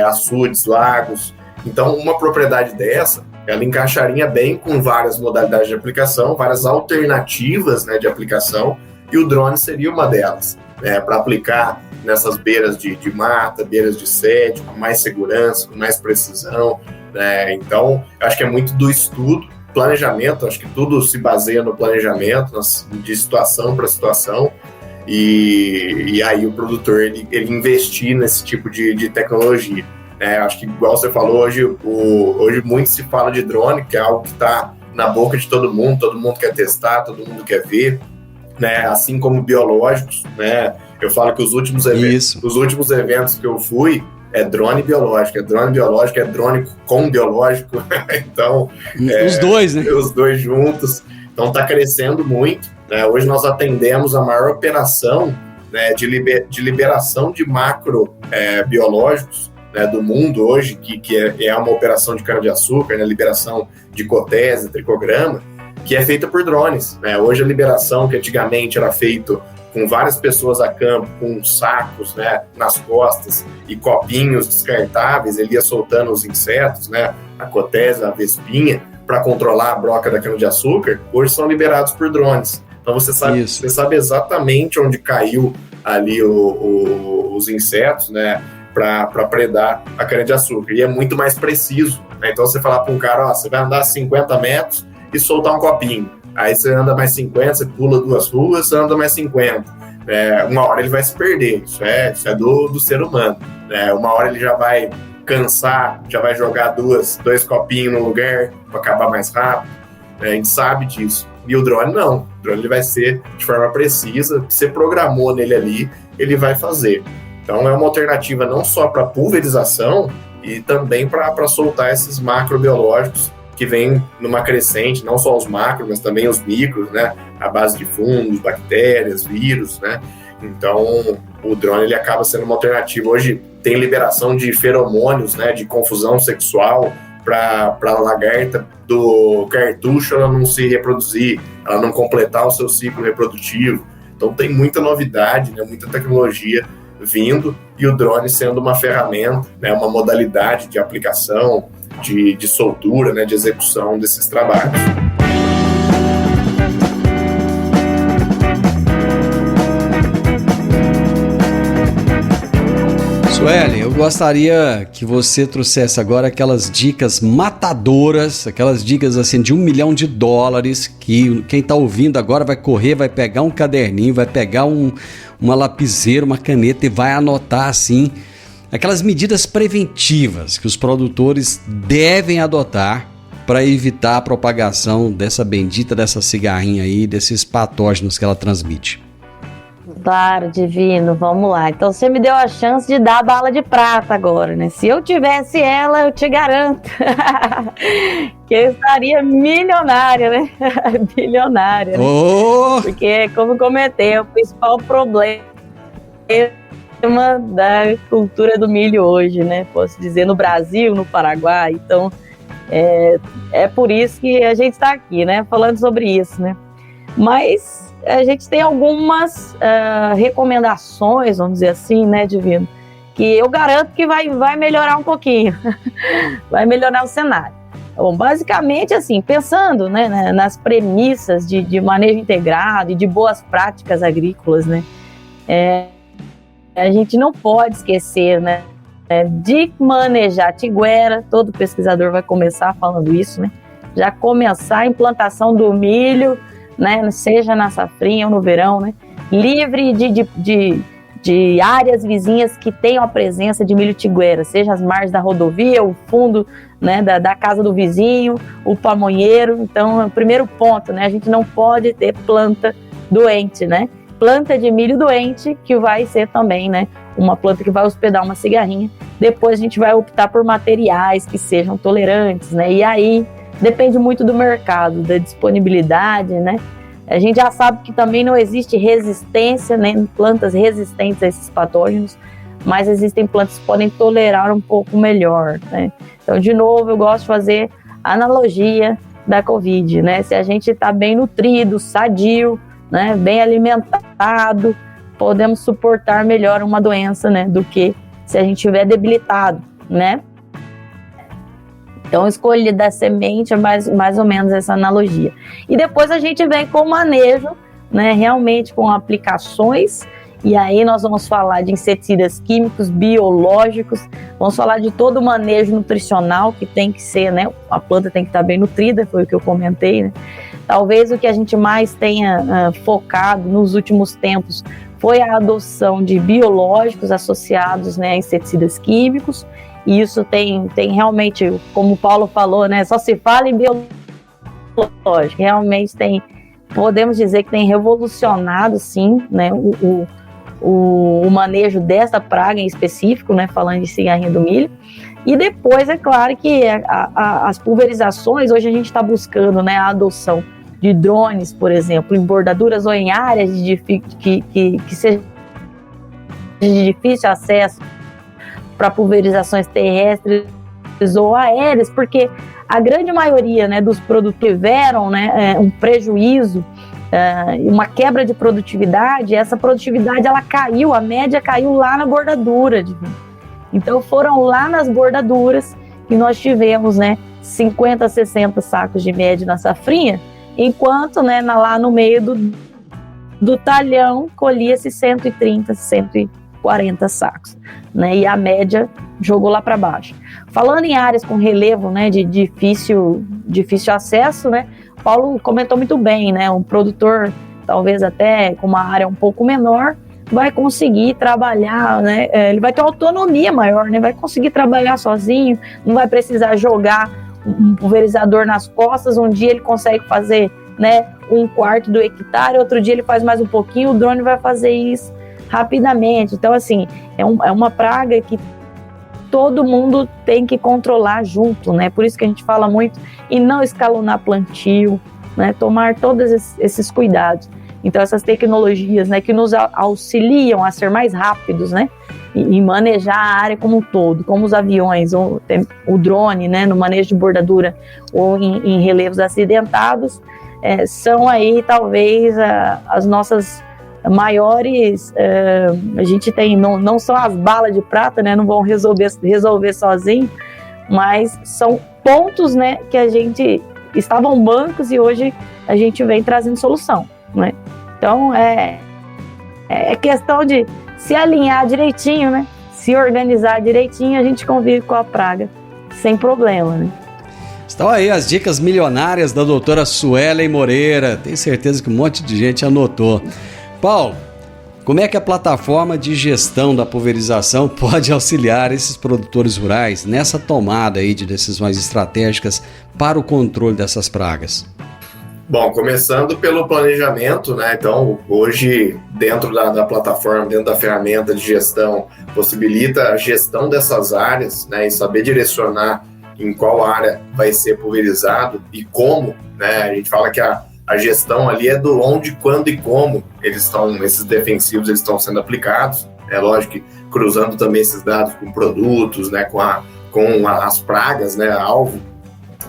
açudes, lagos. Então, uma propriedade dessa, ela encaixaria bem com várias modalidades de aplicação, várias alternativas, né, de aplicação, e o drone seria uma delas, né, para aplicar nessas beiras de mata, beiras de sede, com mais segurança, com mais precisão, né? Então, acho que é muito do estudo, planejamento, acho que tudo se baseia no planejamento, de situação para situação, e aí o produtor ele investir nesse tipo de tecnologia. Acho que, igual você falou, hoje muito se fala de drone, que é algo que está na boca de todo mundo quer testar, todo mundo quer ver, né? Assim como biológicos, né? Eu falo que os últimos eventos que eu fui é drone biológico, é drone com biológico, então... Os dois, né? Os dois juntos. Então está crescendo muito, né? Hoje nós atendemos a maior operação, né, de liberação de macrobiológicos, né, do mundo hoje, que é uma operação de cana-de-açúcar, né, liberação de cotese, tricograma, que é feita por drones, né? Hoje a liberação, que antigamente era feita com várias pessoas a campo, com sacos, né, nas costas e copinhos descartáveis, ele ia soltando os insetos, né, a cotese, a vespinha, para controlar a broca da cana-de-açúcar, hoje são liberados por drones. Então você sabe exatamente onde caiu ali os insetos, né, para predar a cana-de-açúcar. E é muito mais preciso, né? Então você falar para um cara, ó, você vai andar 50 metros e soltar um copinho. Aí você anda mais 50, você pula 2 ruas, você anda mais 50. Uma hora ele vai se perder, isso é do ser humano. Uma hora ele já vai cansar, já vai jogar 2 copinhos no lugar para acabar mais rápido. A gente sabe disso. E o drone não. O drone ele vai ser de forma precisa, o que você programou nele ali, ele vai fazer. Então é uma alternativa não só para pulverização e também para soltar esses macrobiológicos que vêm numa crescente, não só os macros, mas também os micros, né? A base de fungos, bactérias, vírus, né? Então o drone ele acaba sendo uma alternativa. Hoje tem liberação de feromônios, né? De confusão sexual para a lagarta do cartucho ela não se reproduzir, ela não completar o seu ciclo reprodutivo. Então tem muita novidade, né? Muita tecnologia vindo, e o drone sendo uma ferramenta, né, uma modalidade de aplicação, de soltura, né, de execução desses trabalhos. Sueli, eu gostaria que você trouxesse agora aquelas dicas matadoras, aquelas dicas assim de $1 milhão, que quem está ouvindo agora vai correr, vai pegar um caderninho, vai pegar uma lapiseira, uma caneta e vai anotar assim, aquelas medidas preventivas que os produtores devem adotar para evitar a propagação dessa cigarrinha aí, desses patógenos que ela transmite. Claro, Divino, vamos lá. Então você me deu a chance de dar a bala de prata agora, né? Se eu tivesse ela, eu te garanto que eu estaria milionária, né? Bilionária, né? Oh! Porque, como comentei, é o principal problema da cultura do milho hoje, né? Posso dizer, no Brasil, no Paraguai. Então, é por isso que a gente está aqui, né? Falando sobre isso, né? Mas a gente tem algumas recomendações, vamos dizer assim, né, Divino, que eu garanto que vai melhorar um pouquinho, vai melhorar o cenário. Bom, basicamente, assim, pensando, né, nas premissas de manejo integrado e de boas práticas agrícolas, né, a gente não pode esquecer, né, de manejar tiguera. Todo pesquisador vai começar falando isso, né, já começar a implantação do milho, né, seja na safrinha ou no verão, né, livre de áreas vizinhas que tenham a presença de milho tiguera, seja as margens da rodovia, o fundo, né, da casa do vizinho, o pamonheiro. Então, é o primeiro ponto, né, a gente não pode ter planta doente, né, planta de milho doente, que vai ser também, né, uma planta que vai hospedar uma cigarrinha. Depois a gente vai optar por materiais que sejam tolerantes, né, e aí depende muito do mercado, da disponibilidade, né? A gente já sabe que também não existe resistência, nem plantas resistentes a esses patógenos, mas existem plantas que podem tolerar um pouco melhor, né? Então, de novo, eu gosto de fazer a analogia da Covid, né? Se a gente está bem nutrido, sadio, né, bem alimentado, podemos suportar melhor uma doença, né, do que se a gente estiver debilitado, né? Então, escolha da semente é mais ou menos essa analogia. E depois a gente vem com o manejo, né, realmente com aplicações, e aí nós vamos falar de inseticidas químicos, biológicos, vamos falar de todo o manejo nutricional que tem que ser, né, a planta tem que estar bem nutrida, foi o que eu comentei, né. Talvez o que a gente mais tenha focado nos últimos tempos foi a adoção de biológicos associados, né, a inseticidas químicos. E isso tem realmente, como o Paulo falou, né, só se fala em biológico, realmente podemos dizer que tem revolucionado, sim, né, o manejo dessa praga em específico, né, falando de cigarrinha do milho. E depois, é claro que as pulverizações, hoje a gente está buscando, né, a adoção de drones, por exemplo, em bordaduras ou em áreas que seja de difícil acesso para pulverizações terrestres ou aéreas, porque a grande maioria, né, dos produtos tiveram, né, um prejuízo, uma quebra de produtividade. Essa produtividade ela caiu, a média caiu lá na bordadura. Então foram lá nas bordaduras que nós tivemos, né, 50, 60 sacos de média na safrinha, enquanto, né, lá no meio do talhão colhia-se 130, 140 sacos, né, e a média jogou lá para baixo. Falando em áreas com relevo, né, de difícil acesso, né, Paulo comentou muito bem, né, um produtor talvez até com uma área um pouco menor vai conseguir trabalhar, né, ele vai ter uma autonomia maior, né, vai conseguir trabalhar sozinho, não vai precisar jogar um pulverizador nas costas. Um dia ele consegue fazer, né, 1/4 do hectare, outro dia ele faz mais um pouquinho, o drone vai fazer isso rapidamente. Então, assim, é uma praga que todo mundo tem que controlar junto, né? Por isso que a gente fala muito em não escalonar plantio, né? Tomar todos esses cuidados. Então, essas tecnologias, né, que nos auxiliam a ser mais rápidos, né, e manejar a área como um todo, como os aviões, ou o drone, né, no manejo de bordadura ou em relevos acidentados, são aí talvez as nossas maiores. A gente tem, não são as balas de prata, né, não vão resolver sozinho, mas são pontos, né, que a gente estavam bancos e hoje a gente vem trazendo solução, né? Então é questão de se alinhar direitinho, né? Se organizar direitinho, a gente convive com a praga sem problema, né? Estão aí as dicas milionárias da doutora Suelen Moreira. Tenho certeza que um monte de gente anotou. Paulo, como é que a plataforma de gestão da pulverização pode auxiliar esses produtores rurais nessa tomada aí de decisões estratégicas para o controle dessas pragas? Bom, começando pelo planejamento, né? Então, hoje, dentro da plataforma, dentro da ferramenta de gestão, possibilita a gestão dessas áreas, né? E saber direcionar em qual área vai ser pulverizado e como, né? A gente fala que a gestão ali é do onde, quando e como esses defensivos estão sendo aplicados. É lógico que cruzando também esses dados com produtos, né? Com as pragas, né? Alvo,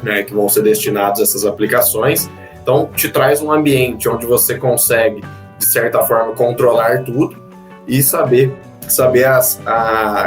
né? Que vão ser destinados a essas aplicações. Então, te traz um ambiente onde você consegue, de certa forma, controlar tudo e saber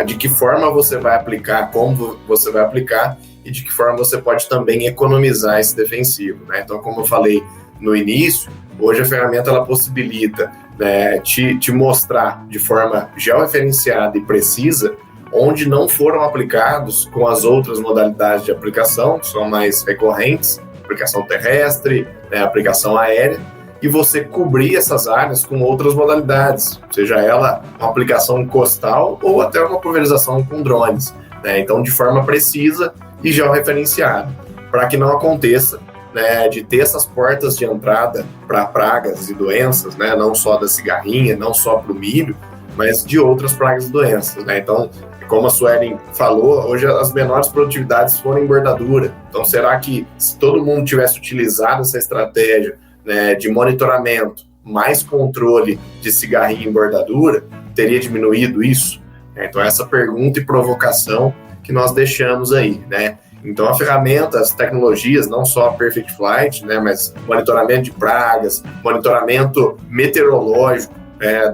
de que forma você vai aplicar, como você vai aplicar e de que forma você pode também economizar esse defensivo, né? Então, como eu falei no início, hoje a ferramenta ela possibilita, né, te mostrar de forma georreferenciada e precisa onde não foram aplicados com as outras modalidades de aplicação, que são mais recorrentes, aplicação terrestre, né, aplicação aérea, e você cobrir essas áreas com outras modalidades, seja ela uma aplicação costal ou até uma pulverização com drones, né? Então, de forma precisa e georreferenciada, para que não aconteça, né, de ter essas portas de entrada para pragas e doenças, né, não só da cigarrinha, não só para o milho, mas de outras pragas e doenças, né? Então, como a Suelen falou, hoje as menores produtividades foram em bordadura. Então, será que se todo mundo tivesse utilizado essa estratégia, né, de monitoramento, mais controle de cigarrinha em bordadura, teria diminuído isso? Então, essa pergunta e provocação que nós deixamos aí, né? Então, a ferramenta, as tecnologias, não só a Perfect Flight, né, mas monitoramento de pragas, monitoramento meteorológico,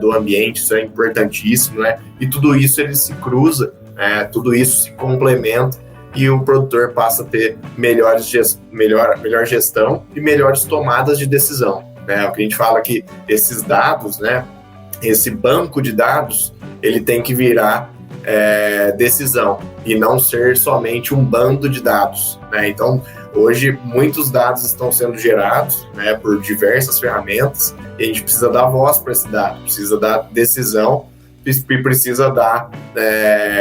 do ambiente, isso é importantíssimo, né? E tudo isso ele se cruza, tudo isso se complementa e o produtor passa a ter melhor gestão e melhores tomadas de decisão, né? O que a gente fala que esses dados, né, esse banco de dados, ele tem que virar decisão e não ser somente um bando de dados, né? Então, hoje, muitos dados estão sendo gerados, né, por diversas ferramentas e a gente precisa dar voz para esse dado, precisa dar decisão e precisa dar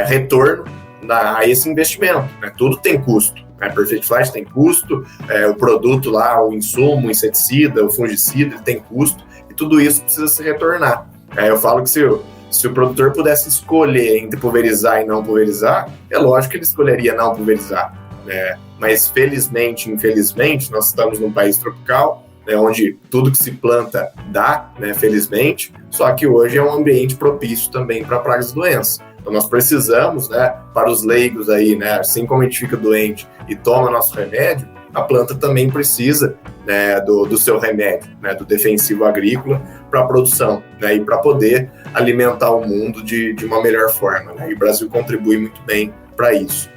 retorno a esse investimento, né? Tudo tem custo, né? Perfect Flight tem custo, o produto lá, o insumo, o inseticida, o fungicida, ele tem custo e tudo isso precisa se retornar. Eu falo que se o produtor pudesse escolher entre pulverizar e não pulverizar, é lógico que ele escolheria não pulverizar, né? Mas felizmente, infelizmente, nós estamos num país tropical, né, onde tudo que se planta dá, né, felizmente, só que hoje é um ambiente propício também para pragas e doenças. Então nós precisamos, né, para os leigos aí, né, assim como a gente fica doente e toma nosso remédio, a planta também precisa, né, do seu remédio, né, do defensivo agrícola para a produção, né, e para poder alimentar o mundo de uma melhor forma, né, e o Brasil contribui muito bem para isso.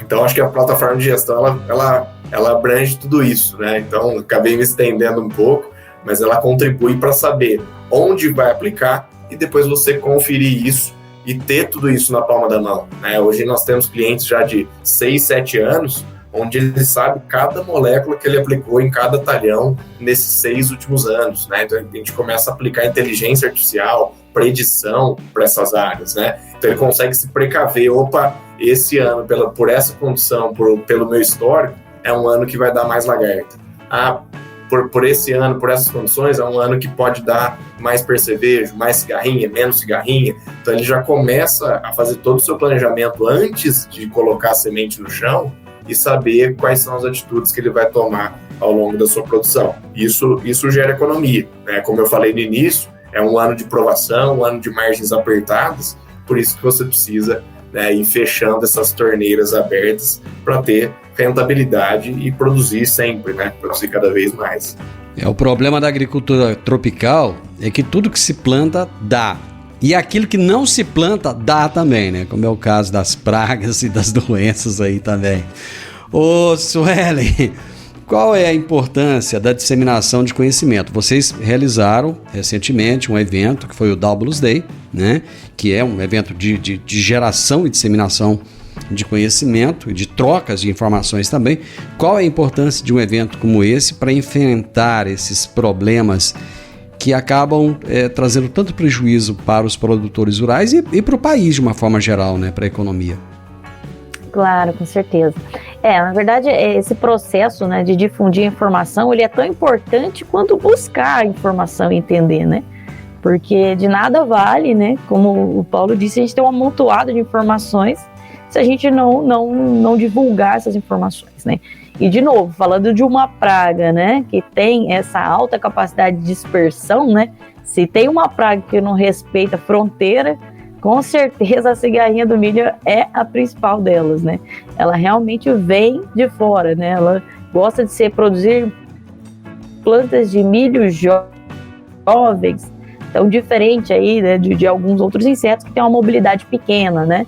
Então acho que a plataforma de gestão ela abrange tudo isso, né, então acabei me estendendo um pouco, mas ela contribui para saber onde vai aplicar e depois você conferir isso e ter tudo isso na palma da mão, né. Hoje nós temos clientes já de 6, 7 anos, onde ele sabe cada molécula que ele aplicou em cada talhão nesses 6 últimos anos, né? Então a gente começa a aplicar inteligência artificial, predição para essas áreas, né? Então ele consegue se precaver, opa, esse ano, por essa condição, pelo meu histórico, é um ano que vai dar mais lagarta. Por esse ano, por essas condições, é um ano que pode dar mais percevejo, mais cigarrinha, menos cigarrinha. Então ele já começa a fazer todo o seu planejamento antes de colocar a semente no chão e saber quais são as atitudes que ele vai tomar ao longo da sua produção. Isso gera economia, né? Como eu falei no início, é um ano de provação, um ano de margens apertadas, por isso que você precisa, né, ir fechando essas torneiras abertas para ter rentabilidade e produzir sempre, né? Produzir cada vez mais. O problema da agricultura tropical é que tudo que se planta dá. E aquilo que não se planta, dá também, né? Como é o caso das pragas e das doenças aí também. Ô, Suelen, qual é a importância da disseminação de conhecimento? Vocês realizaram recentemente um evento que foi o Doubles Day, né? Que é um evento de geração e disseminação de conhecimento e de trocas de informações também. Qual é a importância de um evento como esse para enfrentar esses problemas que acabam trazendo tanto prejuízo para os produtores rurais e para o país de uma forma geral, né, para a economia? Claro, com certeza. Na verdade, esse processo, né, de difundir a informação, ele é tão importante quanto buscar a informação e entender, né? Porque de nada vale, né, como o Paulo disse, a gente tem um amontoado de informações se a gente não divulgar essas informações, né? E, de novo, falando de uma praga, né, que tem essa alta capacidade de dispersão, né, se tem uma praga que não respeita a fronteira, com certeza a cigarrinha do milho é a principal delas, né? Ela realmente vem de fora, né? Ela gosta de produzir plantas de milho jovens, então diferente aí, né, de alguns outros insetos que têm uma mobilidade pequena, né?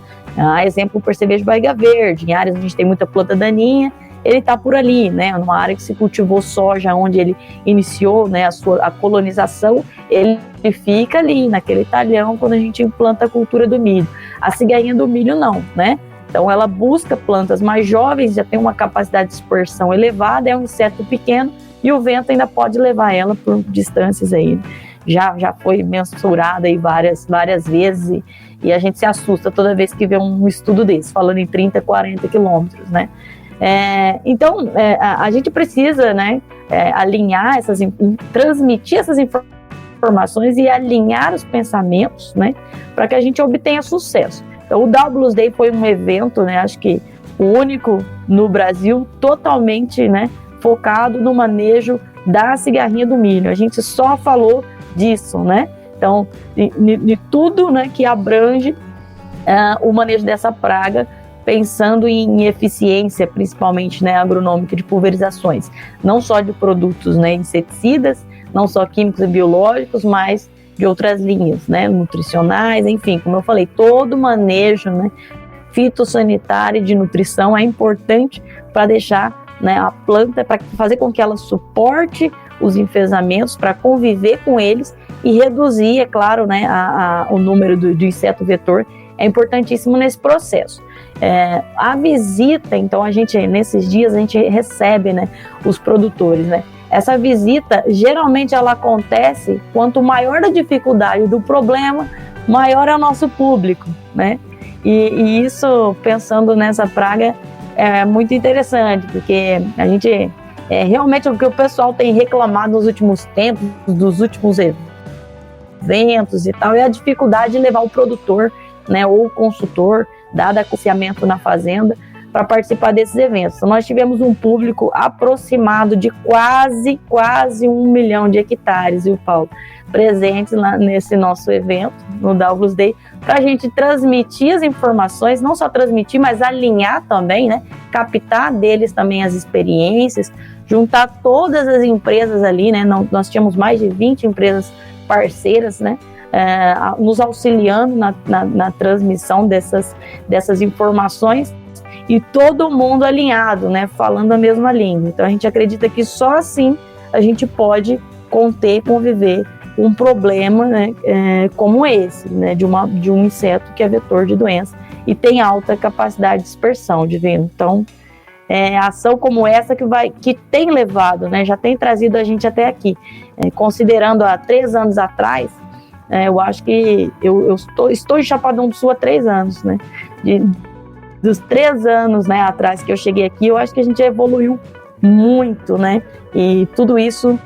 Exemplo, o percevejo barriga verde, em áreas onde a gente tem muita planta daninha, ele está por ali, né? Numa área que se cultivou soja, onde ele iniciou, né, a colonização, ele fica ali, naquele talhão, quando a gente implanta a cultura do milho. A cigarrinha do milho não, né? Então ela busca plantas mais jovens, já tem uma capacidade de dispersão elevada, é um inseto pequeno e o vento ainda pode levar ela por distâncias aí. Já foi mensurada aí várias vezes e a gente se assusta toda vez que vê um estudo desse, falando em 30, 40 quilômetros, né? Então, a gente precisa, né, alinhar transmitir essas informações e alinhar os pensamentos, né, para que a gente obtenha sucesso. Então, o Doubles Day foi um evento, né, acho que o único no Brasil totalmente, né, focado no manejo da cigarrinha do milho. A gente só falou disso, né? Então, de tudo, né, que abrange o manejo dessa praga, pensando em eficiência, principalmente, né, agronômica de pulverizações, não só de produtos, né, inseticidas, não só químicos e biológicos, mas de outras linhas, né, nutricionais, enfim, como eu falei, todo manejo, né, fitossanitário e de nutrição é importante para deixar, né, a planta, para fazer com que ela suporte os enfesamentos, para conviver com eles e reduzir, é claro, né, o número do inseto vetor é importantíssimo nesse processo. A visita, então, nesses dias, a gente recebe, né, os produtores, né? Essa visita, geralmente, ela acontece quanto maior a dificuldade do problema, maior é o nosso público, né? E isso, pensando nessa praga, é muito interessante, porque a gente, realmente, o que o pessoal tem reclamado nos últimos tempos, dos últimos eventos e tal, é a dificuldade de levar o produtor, né, ou o consultor, dado aconselhamento na fazenda, para participar desses eventos. Então, nós tivemos um público aproximado de quase 1 milhão de hectares, viu, Paulo? Presentes nesse nosso evento, no Douglas Day, para a gente transmitir as informações, não só transmitir, mas alinhar também, né? Captar deles também as experiências, juntar todas as empresas ali, né? Nós tínhamos mais de 20 empresas parceiras, né? Nos auxiliando na transmissão dessas informações, e todo mundo alinhado, né? Falando a mesma língua. Então a gente acredita que só assim a gente pode conter e conviver um problema, né, como esse, né, de um inseto que é vetor de doença e tem alta capacidade de dispersão, Divino. Então, ação como essa que tem levado, né, já tem trazido a gente até aqui. Considerando há 3 anos atrás, eu acho que eu estou em Chapadão do Sul há 3 anos, né, dos 3 anos, né, atrás que eu cheguei aqui, eu acho que a gente evoluiu muito, né, e tudo isso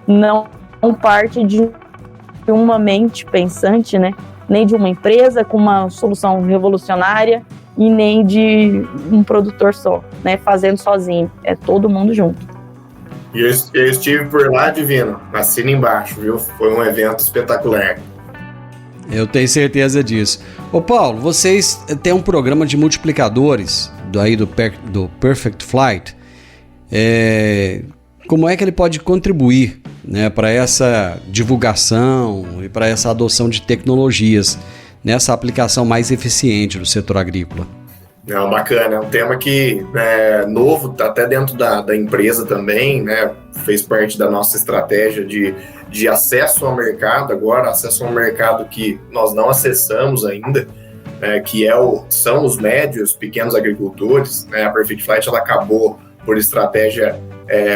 não parte de uma mente pensante, né? Nem de uma empresa com uma solução revolucionária e nem de um produtor só, né? Fazendo sozinho. É todo mundo junto. E eu estive por lá, Divino. Assina embaixo, viu? Foi um evento espetacular. Eu tenho certeza disso. Ô Paulo, vocês têm um programa de multiplicadores do Perfect Flight. Como é que ele pode contribuir, né, para essa divulgação e para essa adoção de tecnologias nessa aplicação mais eficiente do setor agrícola? Bacana, é um tema que é novo, tá até dentro da empresa também, né? Fez parte da nossa estratégia de acesso ao mercado agora, acesso a um mercado que nós não acessamos ainda, que são os médios, pequenos agricultores, né? A Perfect Flight ela acabou por estratégia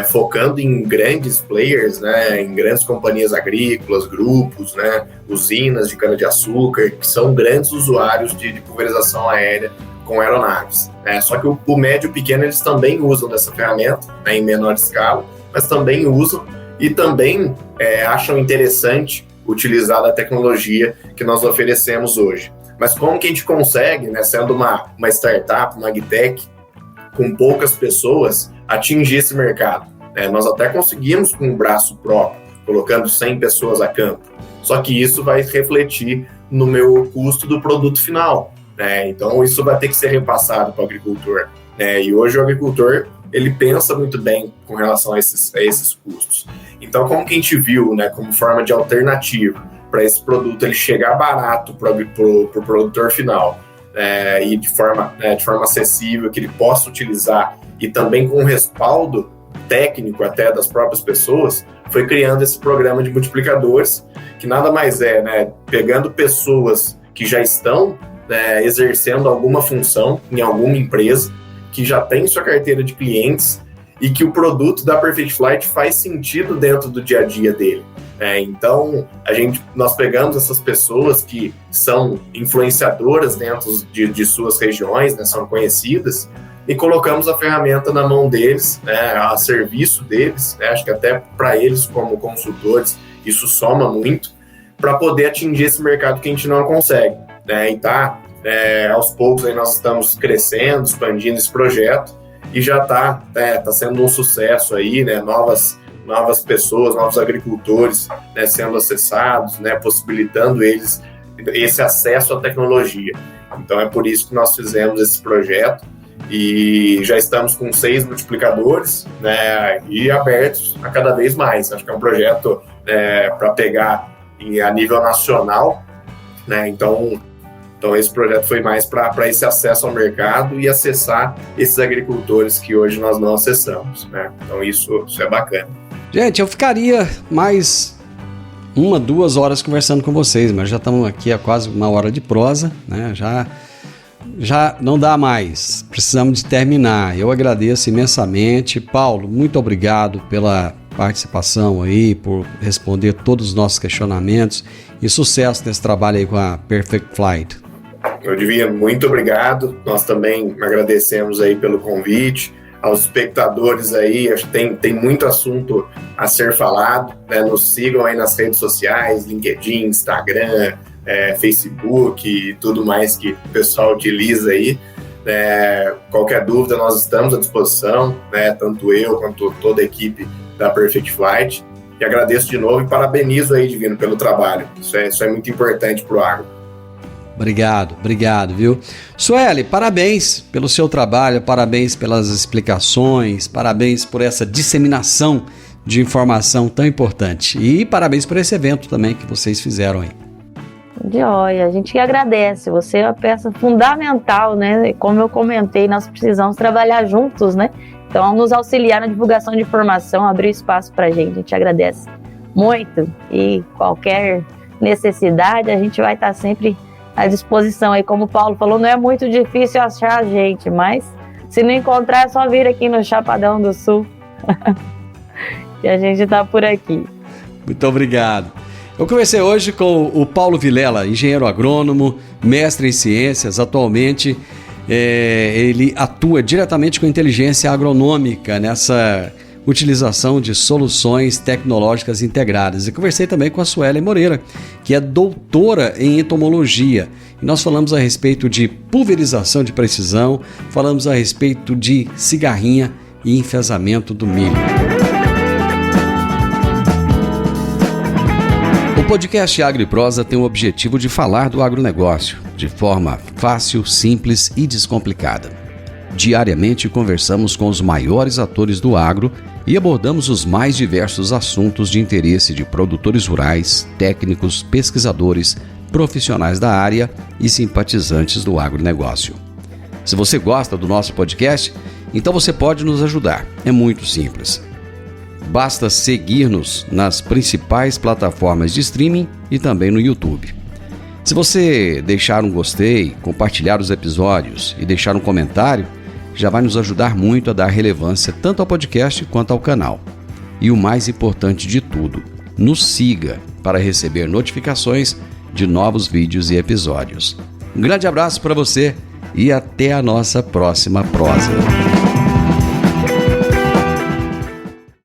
focando em grandes players, né, em grandes companhias agrícolas, grupos, né, usinas de cana-de-açúcar, que são grandes usuários de pulverização aérea com aeronaves. Só que o médio e o pequeno eles também usam dessa ferramenta, né, em menor escala, mas também usam e também acham interessante utilizar a tecnologia que nós oferecemos hoje. Mas como que a gente consegue, né, sendo uma startup, uma agtech, com poucas pessoas, atingir esse mercado? Nós até conseguimos com um braço próprio, colocando 100 pessoas a campo. Só que isso vai refletir no meu custo do produto final. Então, isso vai ter que ser repassado para o agricultor. E hoje o agricultor, ele pensa muito bem com relação a esses custos. Então, como que a gente viu, né, como forma de alternativa para esse produto ele chegar barato para o produtor final, e de forma acessível, que ele possa utilizar e também com respaldo técnico até das próprias pessoas, foi criando esse programa de multiplicadores, que nada mais né, pegando pessoas que já estão exercendo alguma função em alguma empresa, que já tem sua carteira de clientes e que o produto da Perfect Flight faz sentido dentro do dia a dia dele. Então, nós pegamos essas pessoas que são influenciadoras dentro de suas regiões, né, são conhecidas, e colocamos a ferramenta na mão deles, a serviço deles, acho que até para eles como consultores isso soma muito, para poder atingir esse mercado que a gente não consegue. E aos poucos aí nós estamos crescendo, expandindo esse projeto, e já tá sendo um sucesso aí, né, novas pessoas, novos agricultores, né, sendo acessados, né, possibilitando eles esse acesso à tecnologia. Então é por isso que nós fizemos esse projeto e já estamos com 6 multiplicadores, né, e abertos a cada vez mais. Acho que é um projeto para pegar a nível nacional, né, então esse projeto foi mais para esse acesso ao mercado e acessar esses agricultores que hoje nós não acessamos, né? Então isso é bacana. Gente, eu ficaria mais 1-2 horas conversando com vocês, mas já estamos aqui há quase 1 hora de prosa, né? Já não dá mais, precisamos de terminar. Eu agradeço imensamente. Paulo, muito obrigado pela participação aí, por responder todos os nossos questionamentos e sucesso nesse trabalho aí com a Perfect Flight. Divino, muito obrigado. Nós também agradecemos aí pelo convite. Aos espectadores aí, acho que tem muito assunto a ser falado, né? Nos sigam aí nas redes sociais, LinkedIn, Instagram, Facebook e tudo mais que o pessoal utiliza aí, Qualquer dúvida, nós estamos à disposição, né? Tanto eu quanto toda a equipe da Perfect Flight. E agradeço de novo e parabenizo aí, Divino, pelo trabalho. Isso é muito importante para o agro. Obrigado, viu? Sueli, parabéns pelo seu trabalho, parabéns pelas explicações, parabéns por essa disseminação de informação tão importante. E parabéns por esse evento também que vocês fizeram aí. Joia, a gente que agradece. Você é uma peça fundamental, né? Como eu comentei, nós precisamos trabalhar juntos, né? Então, nos auxiliar na divulgação de informação, abrir espaço para a gente agradece muito. E qualquer necessidade, a gente vai estar sempre à disposição aí, como o Paulo falou, não é muito difícil achar a gente, mas se não encontrar é só vir aqui no Chapadão do Sul e a gente está por aqui. Muito obrigado. Eu conversei hoje com o Paulo Vilela, engenheiro agrônomo, mestre em ciências. Atualmente ele atua diretamente com inteligência agronômica nessa utilização de soluções tecnológicas integradas. E conversei também com a Sueli Moreira, que é doutora em entomologia. E nós falamos a respeito de pulverização de precisão, falamos a respeito de cigarrinha e enfesamento do milho. O podcast Agro e Prosa tem o objetivo de falar do agronegócio de forma fácil, simples e descomplicada. Diariamente conversamos com os maiores atores do agro e abordamos os mais diversos assuntos de interesse de produtores rurais, técnicos, pesquisadores, profissionais da área e simpatizantes do agronegócio. Se você gosta do nosso podcast, então você pode nos ajudar. É muito simples. Basta seguir-nos nas principais plataformas de streaming e também no YouTube. Se você deixar um gostei, compartilhar os episódios e deixar um comentário, já vai nos ajudar muito a dar relevância tanto ao podcast quanto ao canal. E o mais importante de tudo, nos siga para receber notificações de novos vídeos e episódios. Um grande abraço para você e até a nossa próxima prosa.